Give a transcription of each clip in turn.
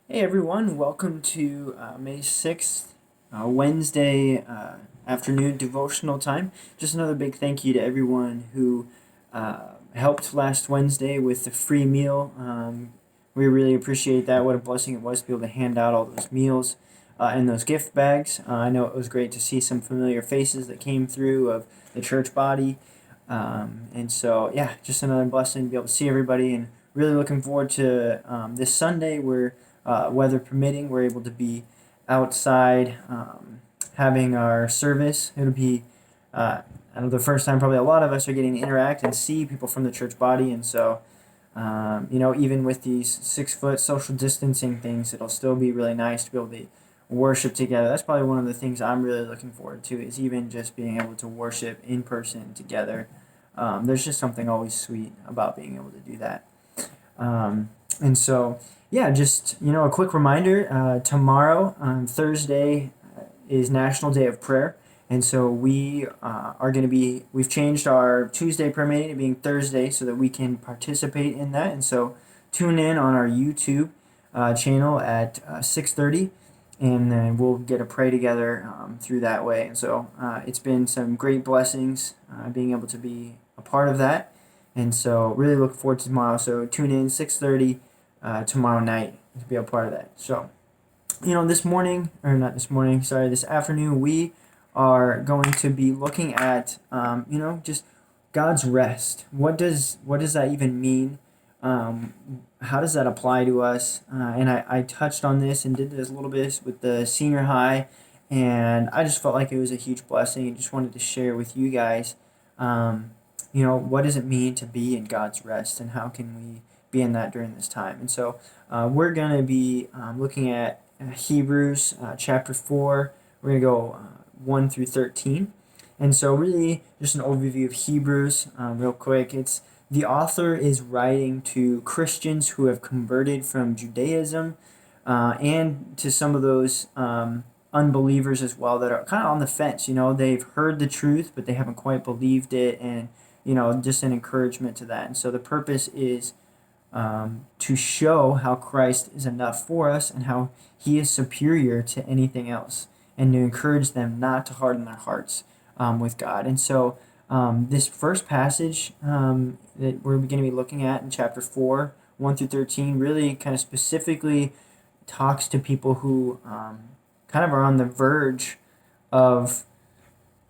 Hey everyone, welcome to May 6th, Wednesday afternoon devotional time. Just another big thank you to everyone who helped last Wednesday with the free meal. We really appreciate that. What a blessing it was to be able to hand out all those meals and those gift bags. I know it was great to see some familiar faces that came through of the church body. Just another blessing to be able to see everybody and really looking forward to this Sunday where weather permitting, we're able to be outside having our service. It'll be, I know the first time probably a lot of us are getting to interact and see people from the church body. Even with these 6 foot social distancing things, it'll still be really nice to be able to worship together. That's probably one of the things I'm really looking forward to is even just being able to worship in person together. There's just something always sweet about being able to do that. Um, and so, yeah, just a quick reminder. Tomorrow on Thursday is National Day of Prayer, and so we are going to be. We've changed our Tuesday prayer meeting to being Thursday so that we can participate in that. And so, tune in on our YouTube channel at 6:30, and then we'll get to pray together through that way. And so, it's been some great blessings being able to be a part of that. And so really look forward to tomorrow. So tune in 6:30 tomorrow night to be a part of that. So, this morning, or not this morning, sorry, this afternoon, we are going to be looking at, just God's rest. What does that even mean? How does that apply to us? And I touched on this and did this a little bit with the senior high, and I just felt like it was a huge blessing and just wanted to share with you guys. What does it mean to be in God's rest, and how can we be in that during this time? And so we're going to be looking at Hebrews chapter 4. We're going to go 1 through 13. And so really just an overview of Hebrews real quick. It's the author is writing to Christians who have converted from Judaism and to some of those unbelievers as well that are kind of on the fence. They've heard the truth, but they haven't quite believed it, and just an encouragement to that. And so the purpose is to show how Christ is enough for us and how he is superior to anything else, and to encourage them not to harden their hearts with God. And so this first passage that we're going to be looking at in chapter 4, 1 through 13, really kind of specifically talks to people who kind of are on the verge of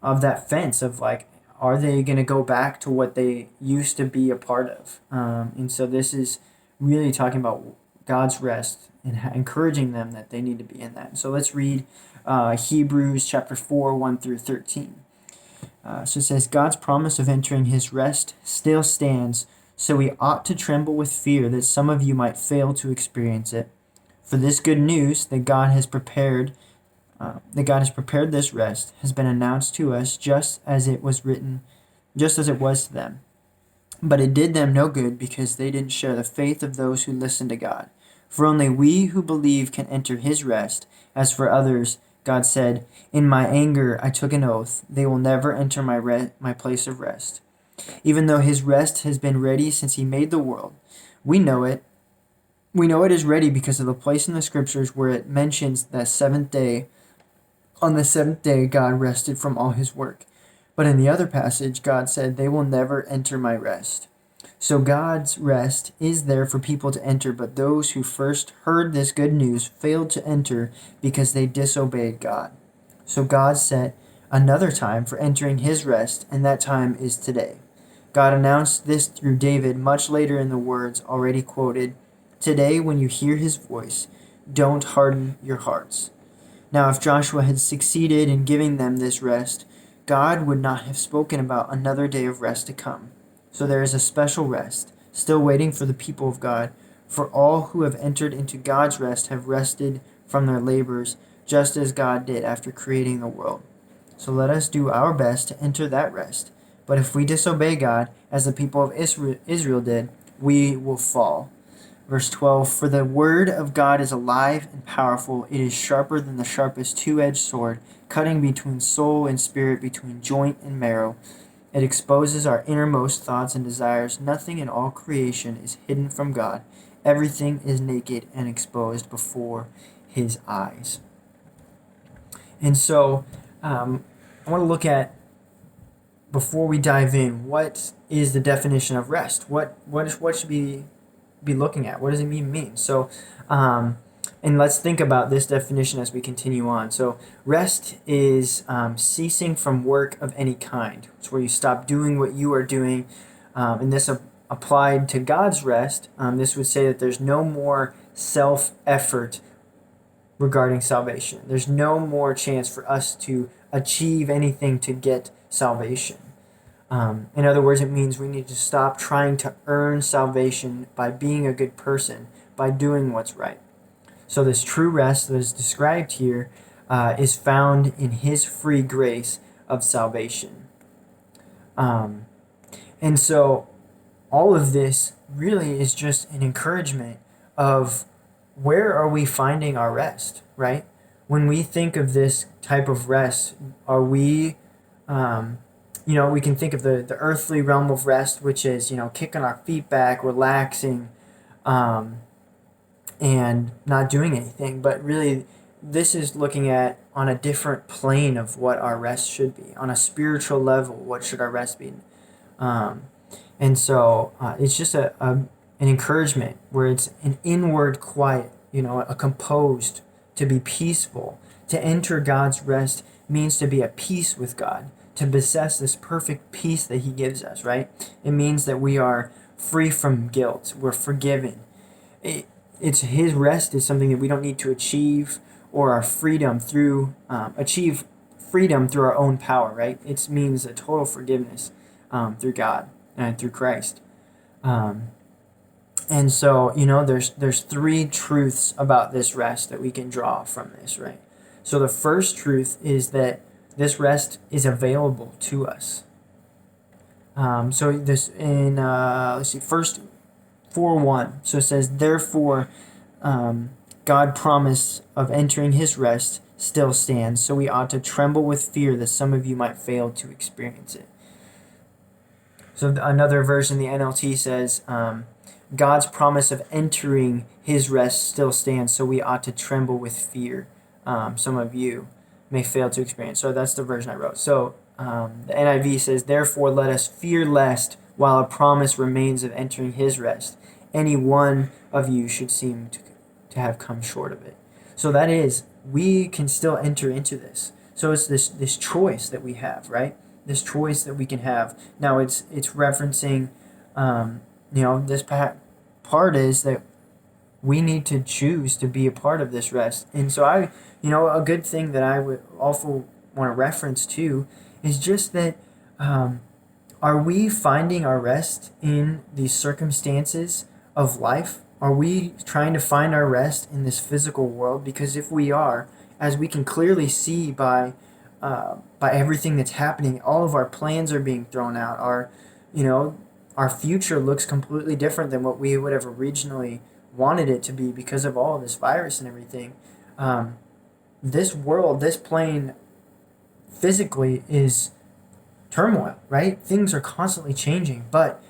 that fence of like, are they going to go back to what they used to be a part of? And so this is really talking about God's rest and encouraging them that they need to be in that. So let's read Hebrews chapter 4, 1 through 13. So it says, God's promise of entering his rest still stands, so we ought to tremble with fear that some of you might fail to experience it. For this good news that God has prepared this rest has been announced to us just as it was to them. But it did them no good because they didn't share the faith of those who listen to God. For only we who believe can enter his rest. As for others, God said, in my anger I took an oath, they will never enter my place of rest. Even though his rest has been ready since he made the world, we know it. We know it is ready because of the place in the scriptures where it mentions that seventh day. On the seventh day, God rested from all his work. But in the other passage, God said, they will never enter my rest. So God's rest is there for people to enter, but those who first heard this good news failed to enter because they disobeyed God. So God set another time for entering his rest, and that time is today. God announced this through David much later in the words already quoted, today when you hear his voice, don't harden your hearts. Now, if Joshua had succeeded in giving them this rest, God would not have spoken about another day of rest to come. So there is a special rest, still waiting for the people of God, for all who have entered into God's rest have rested from their labors, just as God did after creating the world. So let us do our best to enter that rest. But if we disobey God, as the people of Israel did, we will fall. Verse 12, for the word of God is alive and powerful. It is sharper than the sharpest two-edged sword, cutting between soul and spirit, between joint and marrow. It exposes our innermost thoughts and desires. Nothing in all creation is hidden from God. Everything is naked and exposed before his eyes. And so I want to look at, before we dive in, what is the definition of rest? What should we be looking at? What does it mean? So, and let's think about this definition as we continue on. So, rest is ceasing from work of any kind. It's where you stop doing what you are doing. And this applied to God's rest, this would say that there's no more self-effort regarding salvation. There's no more chance for us to achieve anything to get salvation. In other words, it means we need to stop trying to earn salvation by being a good person, by doing what's right. So this true rest that is described here is found in his free grace of salvation. And so all of this really is just an encouragement of, where are we finding our rest, right? When we think of this type of rest, are we, we can think of the earthly realm of rest, which is, kicking our feet back, relaxing, and not doing anything. But really, this is looking at on a different plane of what our rest should be. On a spiritual level, what should our rest be? And so it's just an encouragement where it's an inward quiet, a composed, to be peaceful. To enter God's rest means to be at peace with God, to possess this perfect peace that he gives us, right? It means that we are free from guilt. We're forgiven. It's his rest is something that we don't need to achieve, or our freedom through, achieve freedom through our own power, right? It means a total forgiveness through God and through Christ. And so, there's three truths about this rest that we can draw from this, right? So the first truth is that this rest is available to us. So this in, first 4:1. So it says, therefore, God promise of entering his rest still stands, so we ought to tremble with fear that some of you might fail to experience it. So another version, the NLT says, God's promise of entering his rest still stands, so we ought to tremble with fear. Some of you may fail to experience. So that's the version I wrote. So the NIV says, therefore let us fear lest, while a promise remains of entering his rest, any one of you should seem to have come short of it. So that is, we can still enter into this. So it's this choice that we have, right? This choice that we can have. Now it's referencing, this part is that we need to choose to be a part of this rest. And so a good thing that I would also want to reference too is just that, are we finding our rest in these circumstances of life? Are we trying to find our rest in this physical world? Because if we are, as we can clearly see by everything that's happening, all of our plans are being thrown out. Our future looks completely different than what we would have originally wanted it to be because of all of this virus and everything. This world, this plane, physically is turmoil, right? Things are constantly changing, but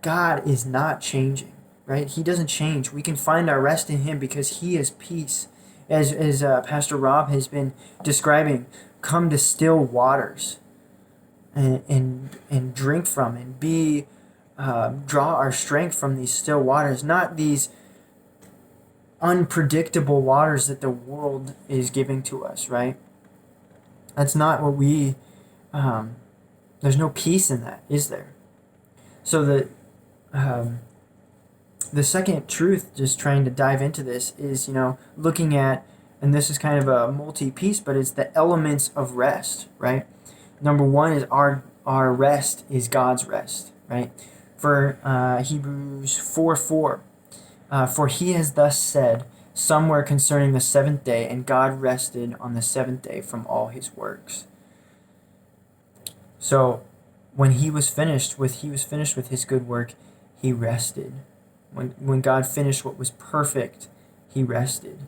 God is not changing, right? He doesn't change. We can find our rest in him because he is peace. As Pastor Rob has been describing, come to still waters and drink from and be draw our strength from these still waters, not these unpredictable waters that the world is giving to us, right? That's not what we, there's no peace in that, is there? So the second truth, just trying to dive into this, is, looking at, and this is kind of a multi-piece, but it's the elements of rest, right? Number one is our rest is God's rest, right? For Hebrews 4:4, for he has thus said somewhere concerning the seventh day, and God rested on the seventh day from all his works. So when he was finished with his good work, he rested. When God finished what was perfect, he rested.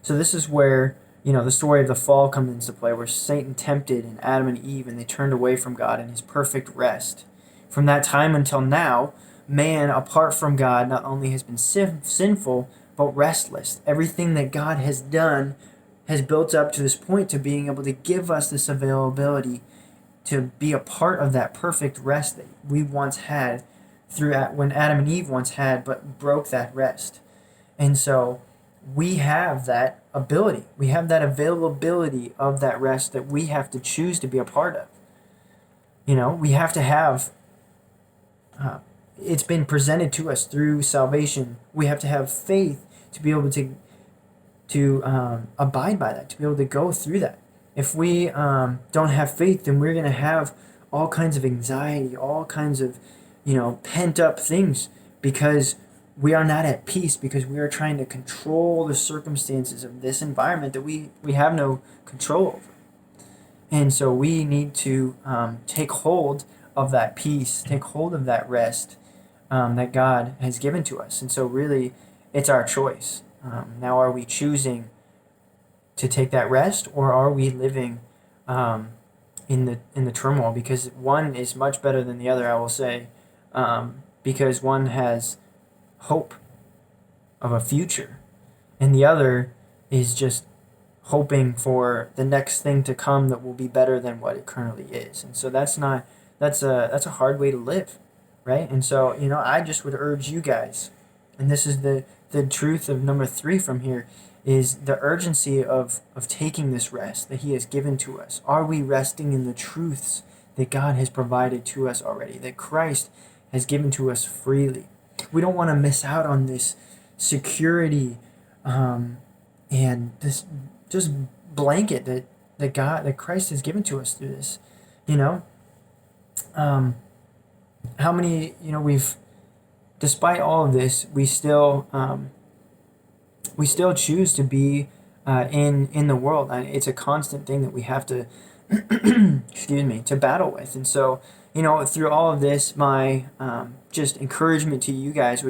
So this is where, the story of the fall comes into play, where Satan tempted and Adam and Eve, and they turned away from God and his perfect rest. From that time until now, man, apart from God, not only has been sinful, but restless. Everything that God has done has built up to this point to being able to give us this availability to be a part of that perfect rest that we once had when Adam and Eve once had, but broke that rest. And so we have that ability. We have that availability of that rest that we have to choose to be a part of. We have to have, it's been presented to us through salvation. We have to have faith to be able to abide by that, to be able to go through that. If we don't have faith, then we're going to have all kinds of anxiety, all kinds of, pent up things, because we are not at peace, because we are trying to control the circumstances of this environment that we have no control over. And so we need to take hold of that peace, take hold of that rest that God has given to us. And so really, it's our choice. Now, are we choosing to take that rest, or are we living in the turmoil? Because one is much better than the other, I will say, because one has hope of a future, and the other is just hoping for the next thing to come that will be better than what it currently is. And so that's a hard way to live, right? And so I just would urge you guys, and this is the truth of number 3 from here, is the urgency of taking this rest that He has given to us. Are we resting in the truths that God has provided to us already, that Christ has given to us freely? We don't want to miss out on this security and this just blanket that Christ has given to us through this. How many, we've, despite all of this, we still choose to be in the world. It's a constant thing that we have to to battle with. And so, through all of this, my just encouragement to you guys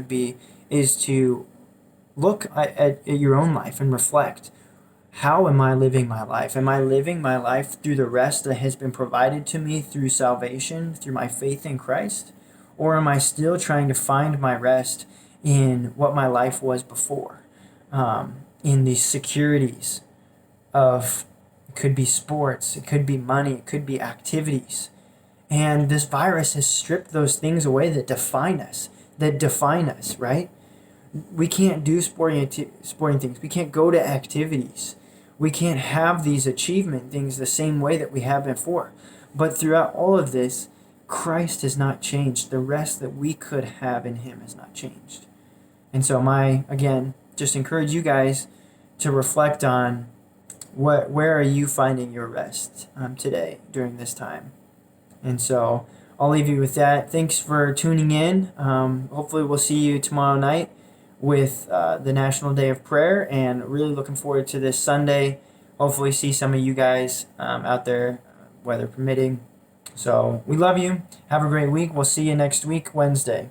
is to look at your own life and reflect. How am I living my life? Am I living my life through the rest that has been provided to me through salvation, through my faith in Christ? Or am I still trying to find my rest in what my life was before? In the securities of, it could be sports, it could be money, it could be activities. And this virus has stripped those things away that define us, right? We can't do sporting things. We can't go to activities. We can't have these achievement things the same way that we have before. But throughout all of this, Christ has not changed. The rest that we could have in Him has not changed. And so just encourage you guys to reflect on where are you finding your rest today during this time. And so I'll leave you with that. Thanks for tuning in. Hopefully we'll see you tomorrow night with the National Day of Prayer, and really looking forward to this Sunday. Hopefully see some of you guys out there, weather permitting. So we love you. Have a great week. We'll see you next week, Wednesday.